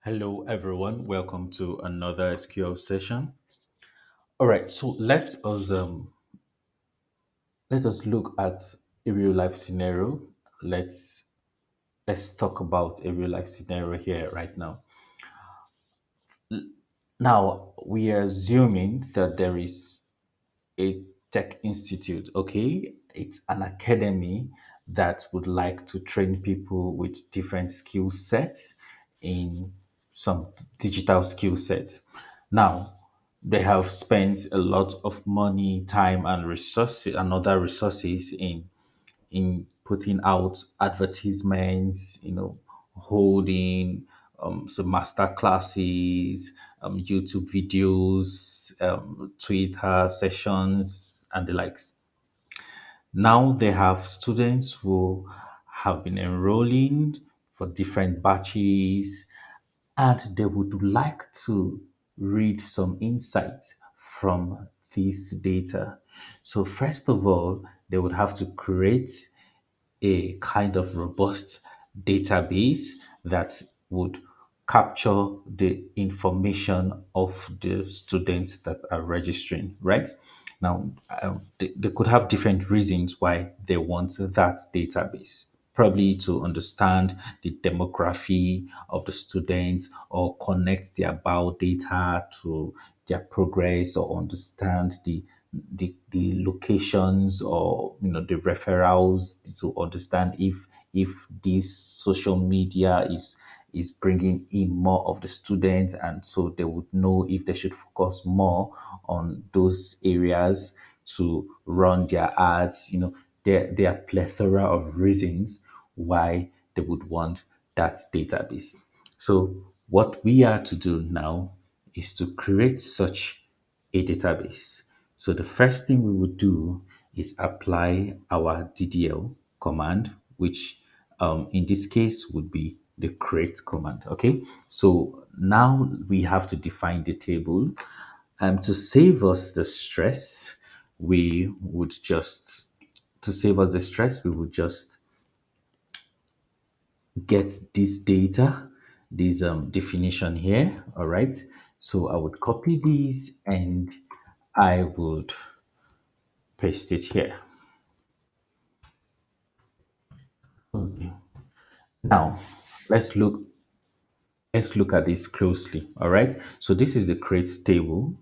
Hello, everyone. Welcome to another SQL session. All right, so let us look at a real life scenario. Let's let's talk about a real life scenario here right now. Now we are assuming that there is a tech institute. Okay, it's an academy that would like to train people with different skill sets in some digital skill set. Now they have spent a lot of money, time, and resources and other resources in putting out advertisements, holding some master classes, YouTube videos, Twitter sessions, and the likes. Now they have students who have been enrolling for different batches and they would like to read some insights from this data. So, first of all, they would have to create a kind of robust database that would capture the information of the students that are registering, right? Now, they could have different reasons why they want that database. Probably to understand the demography of the students or connect their bio data to their progress or understand the locations or the referrals to understand if this social media is bringing in more of the students, and so they would know if they should focus more on those areas to run their ads. There are plethora of reasons why they would want that database. So what we are to do now is to create such a database. So the first thing we would do is apply our DDL command, which in this case would be the create command. Okay, so now we have to define the table. To save us the stress, we would just to save us the stress, we would just get this data, this definition here. All right. So I would copy these and I would paste it here. Okay. Now let's look let's look at this closely. All right. So this is the create table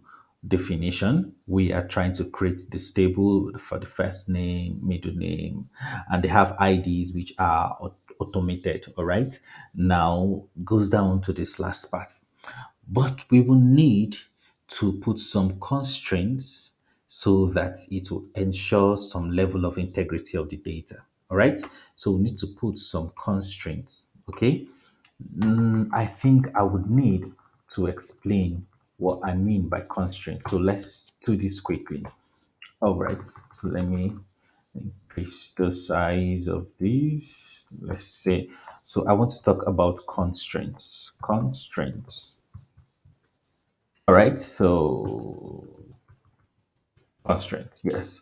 definition. We are trying to create this table for the first name, middle name, and they have IDs which are automated. All right. Now goes down to this last part. But we will need to put some constraints so that it will ensure some level of integrity of the data. All right. So we need to put some constraints. Okay. I think I would need to explain what I mean by constraint. So let's do this quickly. All right. So let me increase the size of this. Let's say. So I want to talk about constraints. Constraints. All right. So constraints. Yes.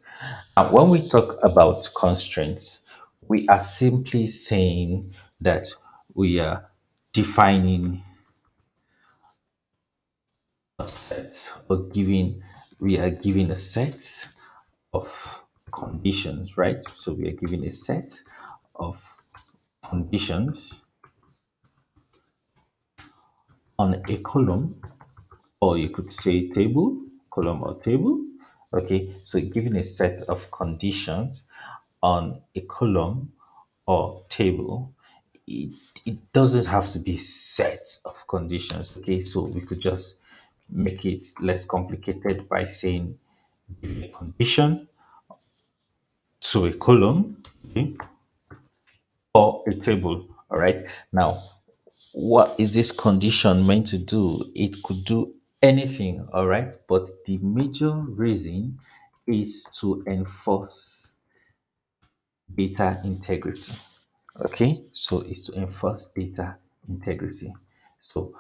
And when we talk about constraints, we are simply saying that we are defining a set or giving we are giving a set of conditions, right? So we are giving a set of conditions on a column, or you could say table, column or table. Okay, so giving a set of conditions on a column or table, it, it doesn't have to be set of conditions. Okay, so we could just make it less complicated by saying give a condition to a column, okay, or a table. All right. Now, what is this condition meant to do? It could do anything. All right. But the major reason is to enforce data integrity. Okay. So it's to enforce data integrity. So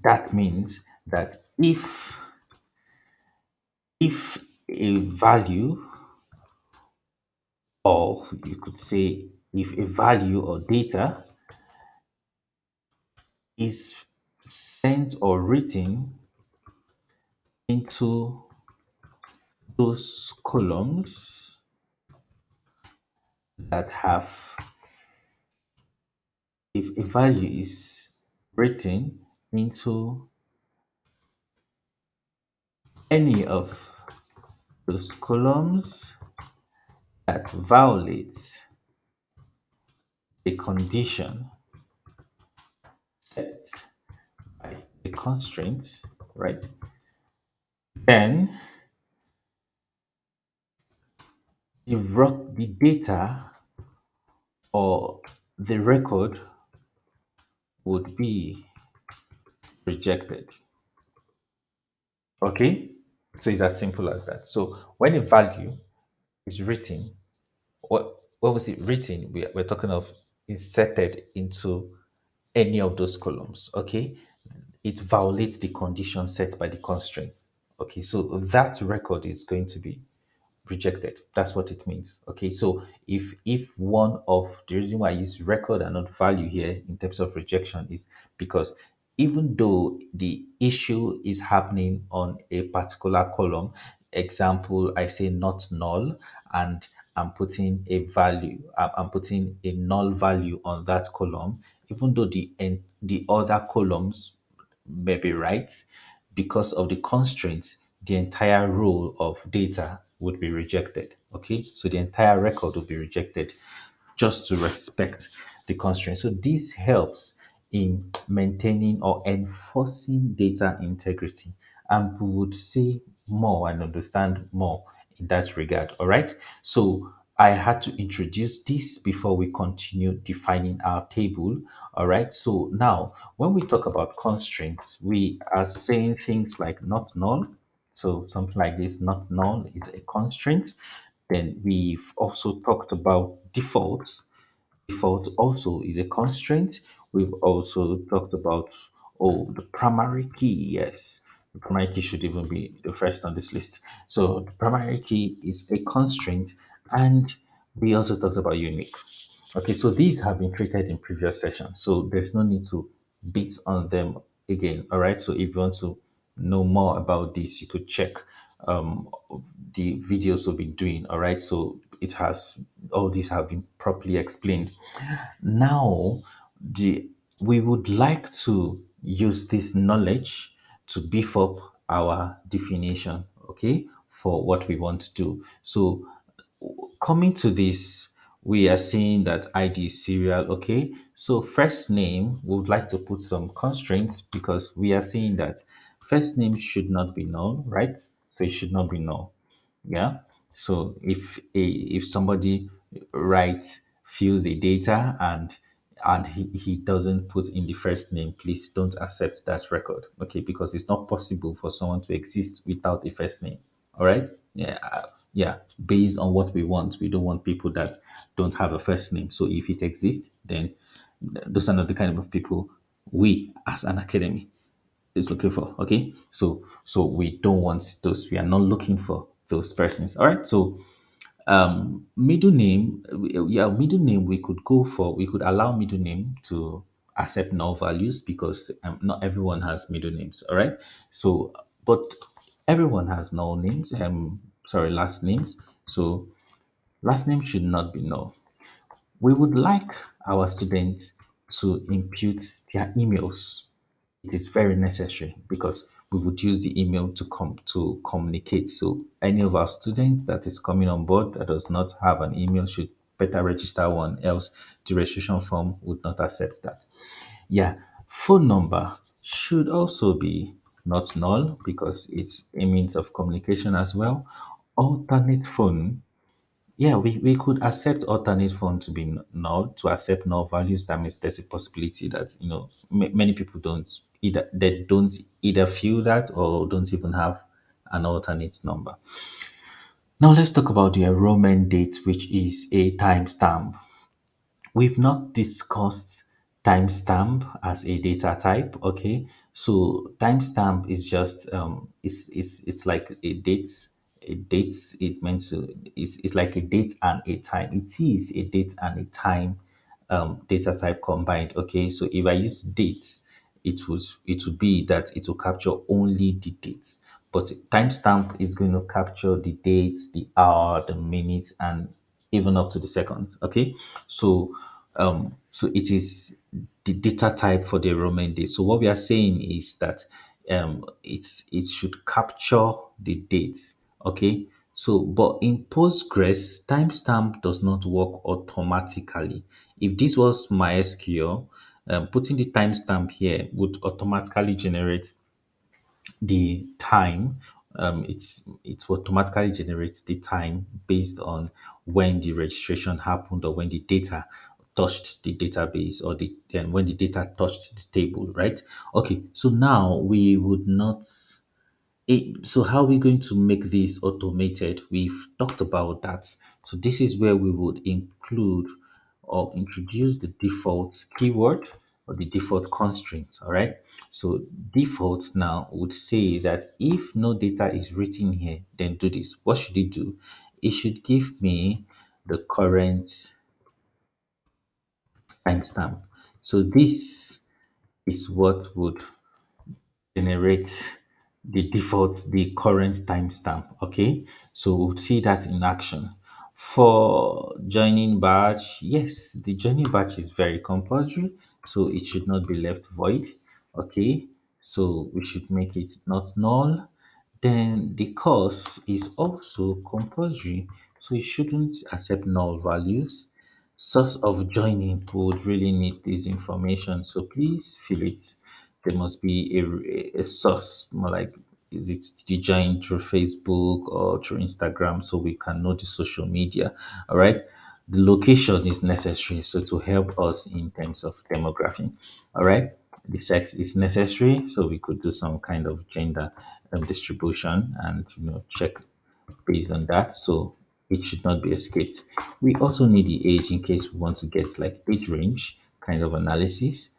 that means that if a value, or you could say if a value or data is sent or written into those columns that have, if a value is written into any of those columns that violates a condition set by the constraint, right? Then the data or the record would be rejected. Okay? So it's as simple as that. So when a value is written, what was it written? We're talking of inserted into any of those columns. Okay? It violates the condition set by the constraints. Okay, so that record is going to be rejected. That's what it means. Okay, so if one of the reason why I use record and not value here in terms of rejection is because even though the issue is happening on a particular column, example, I say not null, and I'm putting a value, I'm putting a null value on that column, even though the other columns may be right, because of the constraints, the entire row of data would be rejected. Okay, so the entire record will be rejected just to respect the constraint. So this helps in maintaining or enforcing data integrity. And we would see more and understand more in that regard. All right. So I had to introduce this before we continue defining our table. All right. So now, when we talk about constraints, we are saying things like not null. So something like this, not null, is a constraint. Then we've also talked about default. Default also is a constraint. We've also talked about, oh, the primary key. Yes, the primary key should even be the first on this list. So the primary key is a constraint, and we also talked about unique. Okay, so these have been treated in previous sessions, so there's no need to beat on them again. All right, so if you want to know more about this, you could check um, the videos we've been doing. All right, so it has, all these have been properly explained. Now, the we would like to use this knowledge to beef up our definition, okay, for what we want to do. So coming to this, we are seeing that ID is serial. Okay, so first name, we would like to put some constraints because we are seeing that first name should not be null, right? So it should not be null. Yeah. So if somebody writes, fills the data, and he doesn't put in the first name, please don't accept that record. Okay, because it's not possible for someone to exist without a first name. All right. Yeah. Yeah. Based on what we want, we don't want people that don't have a first name. So if it exists, then those are not the kind of people we as an academy is looking for. Okay, so we don't want those. We are not looking for those persons. All right. So middle name, yeah, middle name, we could go for, we could allow middle name to accept null values because not everyone has middle names. All right. So but everyone has null names, sorry, last names. So last name should not be null. We would like our students to impute their emails. It is very necessary because we would use the email to communicate. So any of our students that is coming on board that does not have an email should better register one, else the registration form would not accept that. Yeah, phone number should also be not null because it's a means of communication as well. Alternate phone, yeah, we could accept alternate phone to be null, to accept null values. That means there's a possibility that, many people don't either feel that or don't even have an alternate number. Now let's talk about the enrollment date, which is a timestamp. We've not discussed timestamp as a data type. Okay, so timestamp is just it's like a date. A date is meant to, it's like a date and a time. It is a date and a time data type combined. Okay, so if I use date, it would be that it will capture only the dates. But timestamp is going to capture the dates, the hour, the minutes, and even up to the seconds. Okay, so so it is the data type for the enrollment date. So what we are saying is that it should capture the dates. Okay, so but in Postgres, timestamp does not work automatically. If this was MySQL, putting the timestamp here would automatically generate the time. It automatically generates the time based on when the registration happened or when the data touched the database or the when the data touched the table, right? Okay, so now we would not so how are we going to make this automated? We've talked about that. So this is where we would include or introduce the default keyword or the default constraints. All right. So default now would say that if no data is written here, then do this. What should it do? It should give me the current timestamp. So this is what would generate the current timestamp. Okay, so we'll see that in action. For joining batch, yes, the joining batch is very compulsory, so it should not be left void. Okay, so we should make it not null. Then the course is also compulsory, so it shouldn't accept null values. Source of joining would really need this information, so please fill it. There must be a source, more like is it the join through Facebook or through Instagram, so we can know the social media. All right. The location is necessary, so to help us in terms of demography. All right. The sex is necessary, so we could do some kind of gender distribution and check based on that. So it should not be escaped. We also need the age in case we want to get like age range kind of analysis.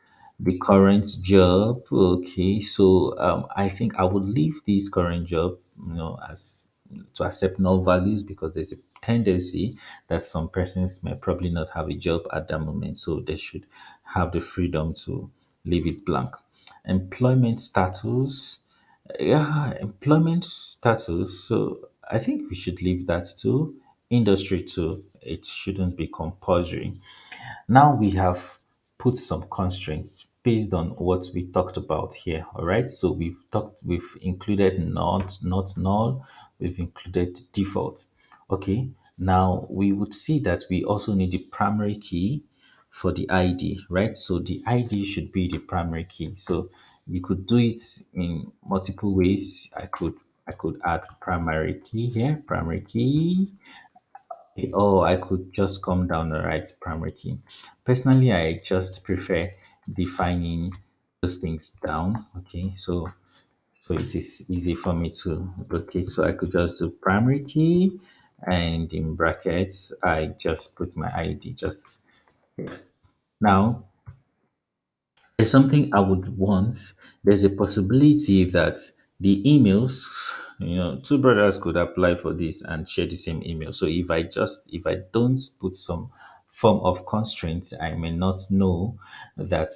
The current job, okay. So I think I would leave this current job, as to accept null values because there's a tendency that some persons may probably not have a job at that moment. So they should have the freedom to leave it blank. Employment status, yeah, employment status. So I think we should leave that to industry too. It shouldn't be compulsory. Now we have put some constraints based on what we talked about here. All right. So we've included not null, we've included default. Okay. Now we would see that we also need the primary key for the ID, right? So the ID should be the primary key. So you could do it in multiple ways. I could add primary key here, primary key, or I could just come down and write primary key. Personally, I just prefer defining those things down. Okay, so it is easy for me to locate. So I could just do primary key, and in brackets, I just put my ID just there. Now, there's something I would want. There's a possibility that the emails, two brothers could apply for this and share the same email. So if I don't put some form of constraint, I may not know that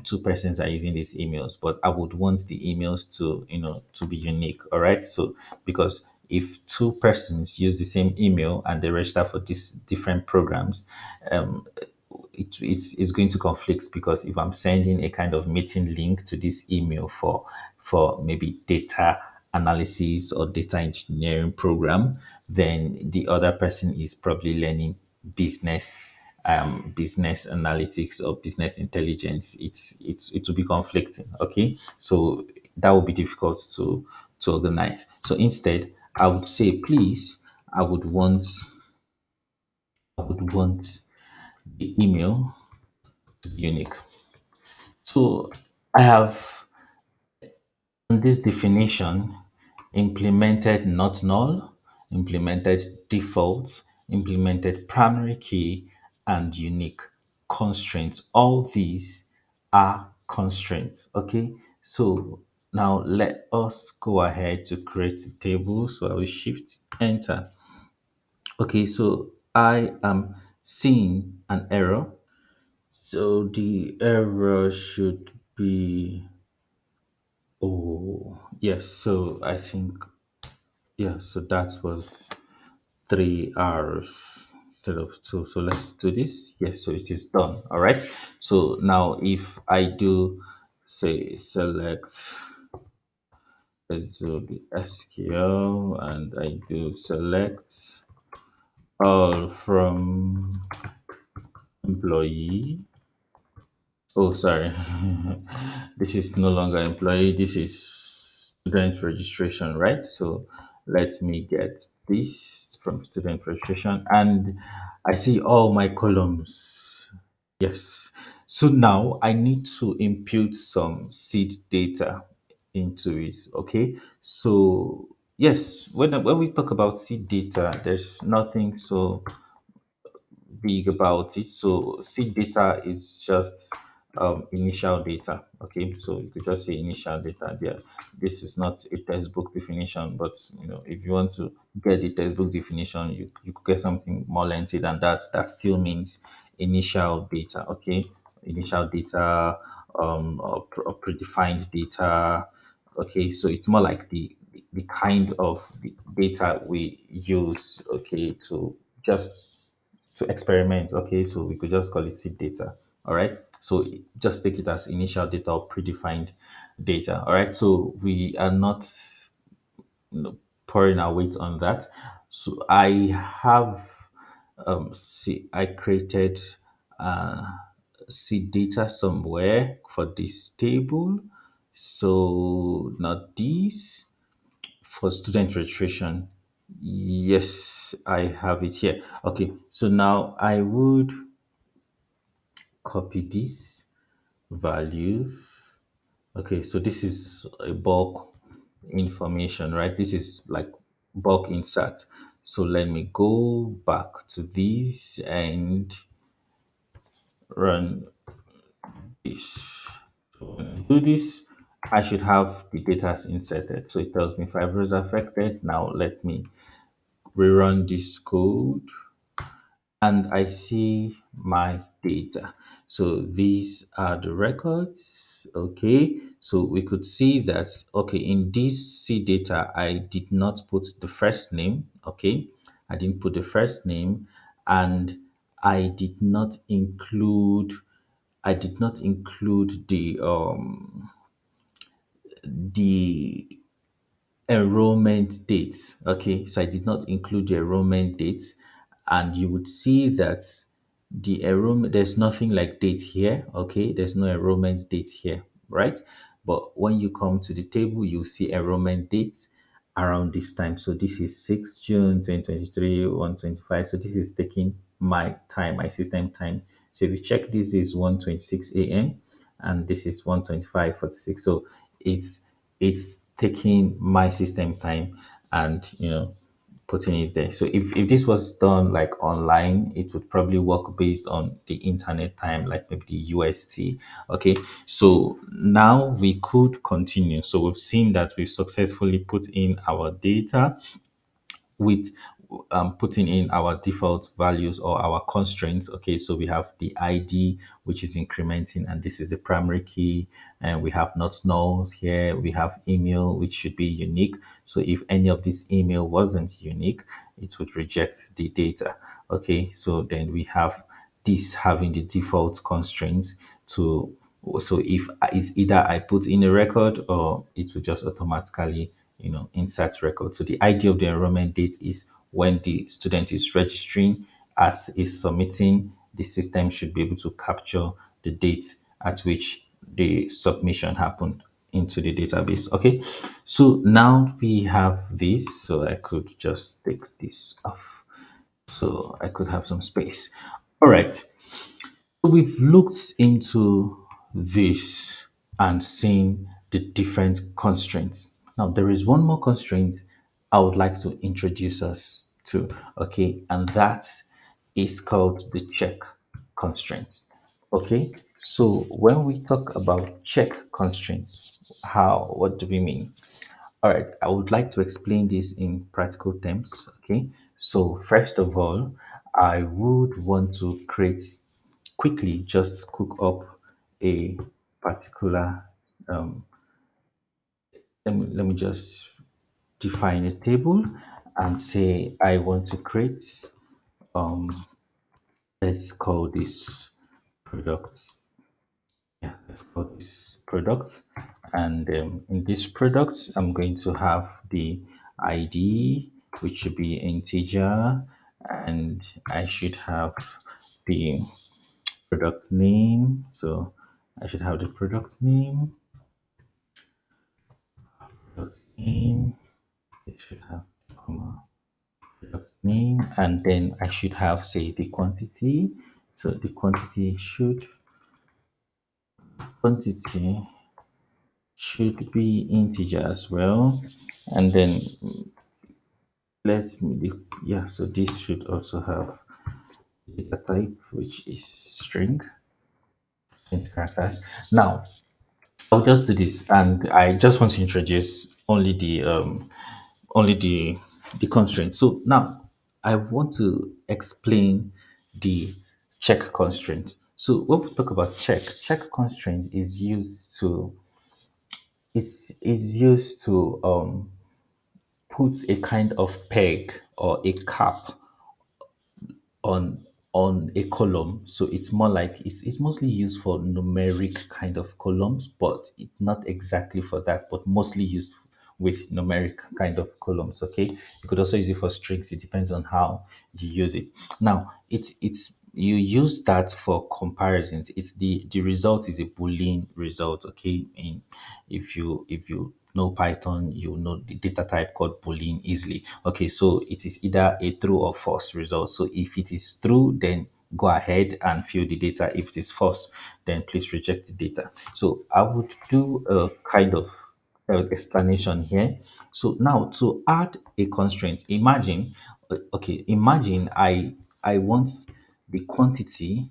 two persons are using these emails, but I would want the emails to, to be unique. All right. So because if two persons use the same email and they register for these different programs, um, it's going to conflict because if I'm sending a kind of meeting link to this email for maybe data analysis or data engineering program, then the other person is probably learning business business analytics or business intelligence. It will be conflicting. Okay, so that would be difficult to organize. So instead, I would say, please, I would want I would want the email unique. So I have in this definition implemented not null, implemented default, implemented primary key, and unique constraints. All these are constraints. Okay, so now let us go ahead to create a table. So I will shift enter. Okay, so I am seeing an error. So the error should be Yes, so I think, yeah, so that was 3 hours instead of two. So let's do this. Yes, so it is done. All right. So now if I do say select, let's do the SQL, and I do select all from employee. Oh, sorry. This is no longer employee. This is student registration, right? So let me get this from student registration, and I see all my columns. Yes. So now I need to impute some seed data into it. Okay. So yes, when we talk about seed data, there's nothing so big about it. So seed data is just initial data. Okay, so you could just say initial data there. This is not a textbook definition, but if you want to get the textbook definition, you could get something more lengthy than that. That still means initial data. Okay, initial data, or predefined data. Okay, so it's more like the kind of the data we use. Okay, to just to experiment. Okay, so we could just call it seed data. All right. So just take it as initial data or predefined data. All right. So we are not pouring our weight on that. So I have see I created uh seed data somewhere for this table. So not this for student registration. Yes, I have it here. Okay, so now I would copy this value. Okay, so this is a bulk information, right? This is like bulk insert. So let me go back to this and run this. So when I do this, I should have the data inserted. So it tells me 5 rows affected. Now let me rerun this code and I see my data. So these are the records. Okay, so we could see that, okay, in this C data, I did not put the first name. Okay, I didn't put the first name, and I did not include. I did not include the enrollment date. Okay, so I did not include the enrollment date, and you would see that the enrollment, there's nothing like date here. Okay, there's no enrollment date here, right? But when you come to the table, you see enrollment date around this time. So this is 6 June 2023, 125. So this is taking my time, my system time. So if you check, this is 1:26 a.m. and this is 1:25:46. So it's it's taking my system time and putting it there. So if this was done like online, it would probably work based on the internet time, like maybe the UST. Okay, so now we could continue. So we've seen that we've successfully put in our data with putting in our default values or our constraints. Okay, so we have the ID, which is incrementing, and this is the primary key. And we have not nulls here. We have email, which should be unique. So if any of this email wasn't unique, it would reject the data. Okay, so then we have this having the default constraints to, so if it's either I put in a record or it will just automatically insert record. So the idea of the enrollment date is when the student is registering, as is submitting, the system should be able to capture the date at which the submission happened into the database. Okay, so now we have this, so I could just take this off so I could have some space. All right, so we've looked into this and seen the different constraints. Now, there is one more constraint I would like to introduce us to, okay, and that is called the check constraint. Okay, so when we talk about check constraints, what do we mean? All right, I would like to explain this in practical terms. Okay, so first of all, I would want to create quickly just cook up a particular um, let me just define a table and say I want to create, um let's call this products. Yeah, let's call this products. And in this product, I'm going to have the ID, which should be integer, and I should have the product name. So I should have the product name. It should have comma product name, and then I should have say the quantity. So the quantity should be integer as well, and then let's yeah. So this should also have data type, which is string characters. Now I'll just do this, and I just want to introduce only the constraint. So now I want to explain the check constraint. So when we talk about check constraint is used to put a kind of peg or a cap on a column. So it's more like it's mostly used for numeric kind of columns, but not exactly for that, but mostly used with numeric kind of columns. Okay, you could also use it for strings. It depends on how you use it. Now it's you use that for comparisons. It's the result is a boolean result. Okay, in if you know Python, you know the data type called boolean easily. Okay, so it is either a true or false result. So if it is true, then go ahead and fill the data. If it is false, then please reject the data. So I would do a kind of explanation here. So now to add a constraint, imagine, okay, imagine I want the quantity.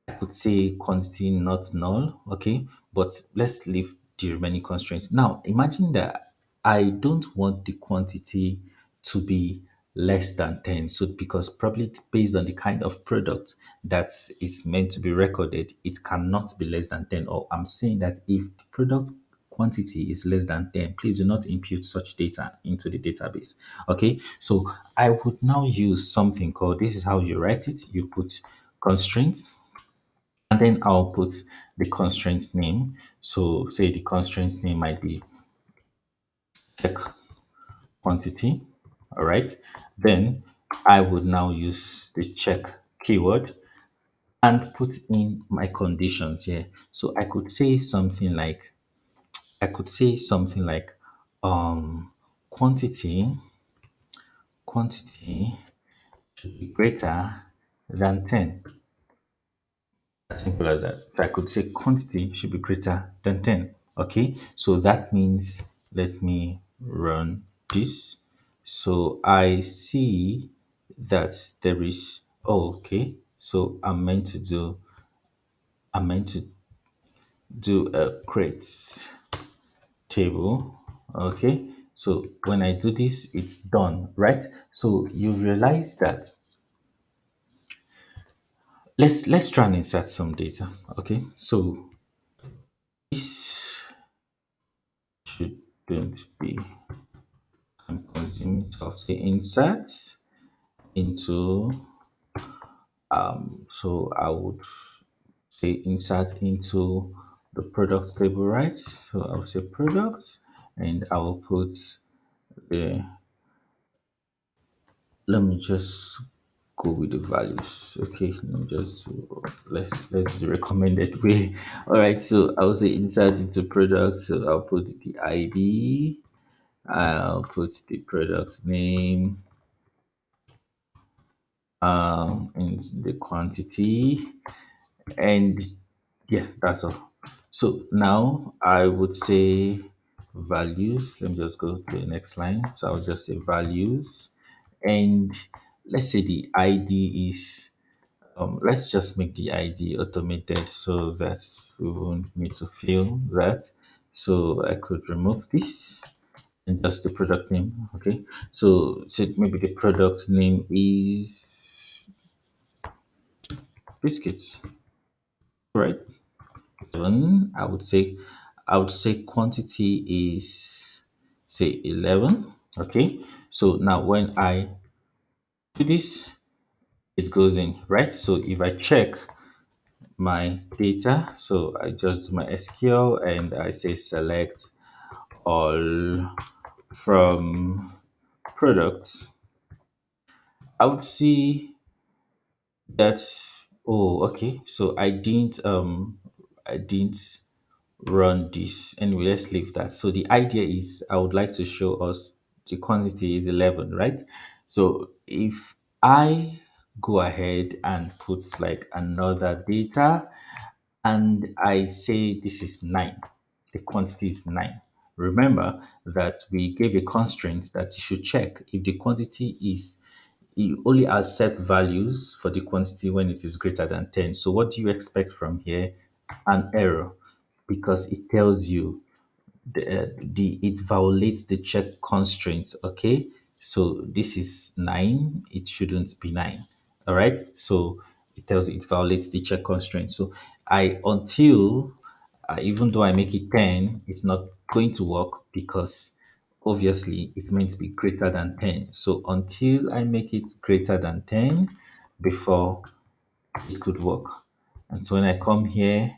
I could say quantity not null, okay, but let's leave the remaining constraints. Now, imagine that I don't want the quantity to be less than 10. So, because probably based on the kind of product that is meant to be recorded, it cannot be less than 10. Or I'm saying that if the product quantity is less than 10, please do not impute such data into the database. Okay, so I would now use something called, this is how you write it. You put constraints, and then I'll put the constraint name. So say the constraint name might be check quantity. All right. Then I would now use the check keyword and put in my conditions here. So I could say something like quantity quantity should be greater than 10. As simple as that. So I could say quantity should be greater than 10. Okay, so that means let me run this. So I see that there is, oh, okay. So I'm meant to do a create table. Okay, so when I do this, it's done, right? So you realize that let's try and insert some data. Okay, so this shouldn't be time consuming. So I'll say insert into so I would say insert into the product table, right? So I'll say products, and I will put the, let me just go with the values. Okay, let me just do, let's do the recommended way. All right, so I'll say insert into products. So I'll put the ID, I'll put the product name, and the quantity, and yeah, that's all. So now I would say values. Let me just go to the next line. So I'll just say values, and let's say the ID is, let's just make the ID automated so that we won't need to fill that. So I could remove this and just the product name. Okay, so say maybe the product name is biscuits, right? Then I would say quantity is say 11. Okay, so now when I do this, it goes in, right? So if I check my data, so I just do my SQL and I say select all from products, I would see that, oh, okay, so I didn't run this. Anyway, let's leave that. So the idea is I would like to show us the quantity is 11, right? So if I go ahead and put like another data and I say this is 9, the quantity is 9. Remember that we gave a constraint that you should check if the quantity is, you only accept values for the quantity when it is greater than 10. So what do you expect from here? An error, because it tells you the it violates the check constraints. Okay, so this is 9, it shouldn't be 9. All right, so it tells it violates the check constraints. So I until even though I make it 10, it's not going to work because obviously it's meant to be greater than 10. So until I make it greater than 10 before it could work. And so when I come here,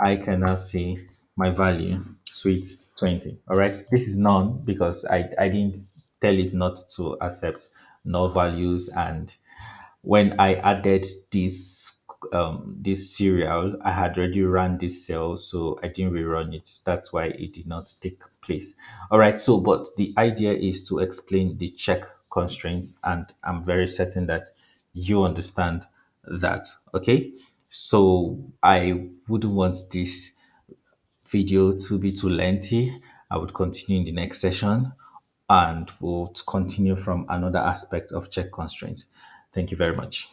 I can now see my value, sweet 20. All right. This is none because I didn't tell it not to accept null values. And when I added this serial, I had already run this cell, so I didn't rerun it. That's why it did not take place. All right. So, but the idea is to explain the check constraints, and I'm very certain that you understand that. Okay. So I wouldn't want this video to be too lengthy. I would continue in the next session and we'll continue from another aspect of check constraints. Thank you very much.